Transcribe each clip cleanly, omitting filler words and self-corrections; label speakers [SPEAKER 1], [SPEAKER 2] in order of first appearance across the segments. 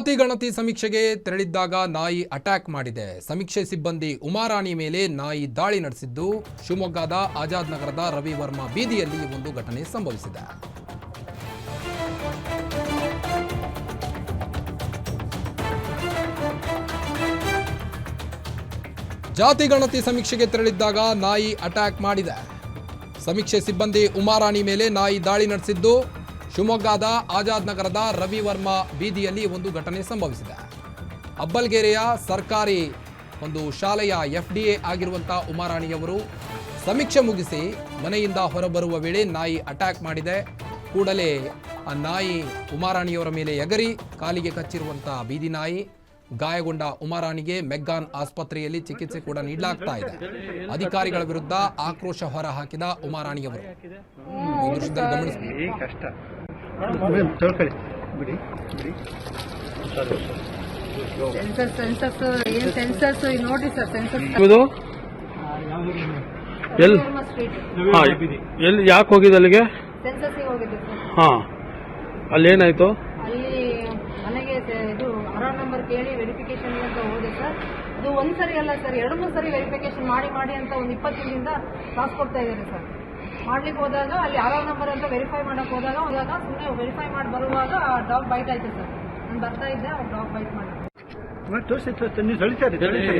[SPEAKER 1] ಜಾತಿ ಗಣತಿ ಸಮೀಕ್ಷೆಗೆ ತೆರಳಿದ್ದಾಗ ನಾಯಿ ಅಟ್ಯಾಕ್ ಮಾಡಿದೆ. ಸಮೀಕ್ಷೆ ಸಿಬ್ಬಂದಿ ಉಮಾರಾಣಿ ಮೇಲೆ ನಾಯಿ ದಾಳಿ ನಡೆಸಿದ್ದು, ಶಿವಮೊಗ್ಗದ ಆಜಾದ್ ನಗರದ ರವಿವರ್ಮ ಬೀದಿಯಲ್ಲಿ ಒಂದು ಘಟನೆ ಸಂಭವಿಸಿದೆ. ಜಾತಿ ಗಣತಿ ಸಮೀಕ್ಷೆಗೆ ತೆರಳಿದ್ದಾಗ ನಾಯಿ ಅಟ್ಯಾಕ್ ಮಾಡಿದೆ. ಸಮೀಕ್ಷೆ ಸಿಬ್ಬಂದಿ ಉಮಾರಾಣಿ ಮೇಲೆ ನಾಯಿ ದಾಳಿ ನಡೆಸಿದ್ದು, ಶಿವಮೊಗ್ಗದ ಆಜಾದ್ ನಗರದ ರವಿವರ್ಮ ಬೀದಿಯಲ್ಲಿ ಒಂದು ಘಟನೆ ಸಂಭವಿಸಿದೆ. ಅಬ್ಬಲ್ಗೆರೆಯ ಸರ್ಕಾರಿ ಒಂದು ಶಾಲೆಯ FDA ಆಗಿರುವಂತಹ ಉಮಾರಾಣಿಯವರು ಸಮೀಕ್ಷೆ ಮುಗಿಸಿ ಮನೆಯಿಂದ ಹೊರಬರುವ ವೇಳೆ ನಾಯಿ ಅಟ್ಯಾಕ್ ಮಾಡಿದೆ. ಕೂಡಲೇ ಆ ನಾಯಿ ಉಮಾರಾಣಿಯವರ ಮೇಲೆ ಎಗರಿ ಕಾಲಿಗೆ ಕಚ್ಚಿರುವಂತಹ ಬೀದಿ ನಾಯಿ. ಗಾಯಗೊಂಡ ಉಮಾರಾಣಿಗೆ ಮೆಗ್ಗಾನ್ ಆಸ್ಪತ್ರೆಯಲ್ಲಿ ಚಿಕಿತ್ಸೆ ಕೂಡ ನೀಡಲಾಗ್ತಾ ಇದೆ. ಅಧಿಕಾರಿಗಳ ವಿರುದ್ಧ ಆಕ್ರೋಶ ಹೊರ ಹಾಕಿದ ಉಮಾರಾಣಿಯವರು ಈ ದೃಶ್ಯದಲ್ಲಿ ಗಮನಿಸಬೇಕು.
[SPEAKER 2] ಎಲ್ಲಿ ಯಾಕೆ ಹೋಗಿದ್ದು ಅಲ್ಲಿಗೆ? ಹಾ, ಅಲ್ಲಿ ಏನಾಯ್ತು?
[SPEAKER 3] ಅಲ್ಲಿ ಮನೆಗೆ ಇದು ಆಧಾರ್ ನಂಬರ್ ಕೇಳಿ ವೆರಿಫಿಕೇಶನ್ ಅಂತ ಹೋದೆ ಸರ್. ಅದು ಒಂದ್ಸರಿ ಅಲ್ಲ ಸರ್, 2-3 ಸರಿ ವೆರಿಫಿಕೇಶನ್ ಮಾಡಿ ಅಂತ ಒಂದು 20 ದಿನದಿಂದ ಕಾಸು ಕೊಡ್ತಾ ಇದ್ದಾರೆ ಸರ್. ಮಾಡ್ಲಿಕ್ಕೆ ಹೋದಾಗ ಅಲ್ಲಿ ಆಧಾರ್ ನಂಬರ್ ಅಂತ ವೆರಿಫೈ ಮಾಡಕ್ ಹೋದಾಗ ಸುಮ್ಮನೆ ವೆರಿಫೈ ಮಾಡಿ ಬರುವಾಗ ಡಾಗ್ ಬೈಟ್ ಆಯ್ತು ಸರ್. ನಾನು ಬರ್ತಾ ಇದ್ದೆ, ಅವ್ರು ಡಾಗ್ ಬೈಟ್ ಮಾಡಿ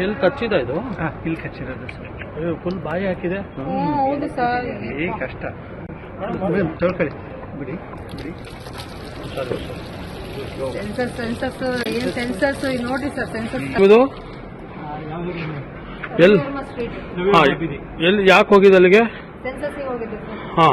[SPEAKER 2] ಎಲ್ಲಿ ಕಚ್ಚಿದ ಇದು?
[SPEAKER 4] ಇಲ್ಲಿ ಕಚ್ಚಿರೋದು ಸರ್.
[SPEAKER 2] ಫುಲ್ ಬಾಯಿ ಹಾಕಿದೆ.
[SPEAKER 3] ಹೌದು ಸರ್.
[SPEAKER 4] ಕಷ್ಟ ತೊಳ್ಕೊಳ್ಳಿ ಬಿಡಿ.
[SPEAKER 3] ಸೆನ್ಸಸ್ ನೋಡ್ರಿ ಸರ್. ಸೆನ್ಸಸ್
[SPEAKER 2] ಎಲ್ಲಿ ಯಾಕೆ ಹೋಗಿದ್ದು ಅಲ್ಲಿಗೆ?
[SPEAKER 3] ಸೆನ್ಸಸ್ ಹೋಗಿದ್ದೆ ಸರ್.
[SPEAKER 2] ಹಾ.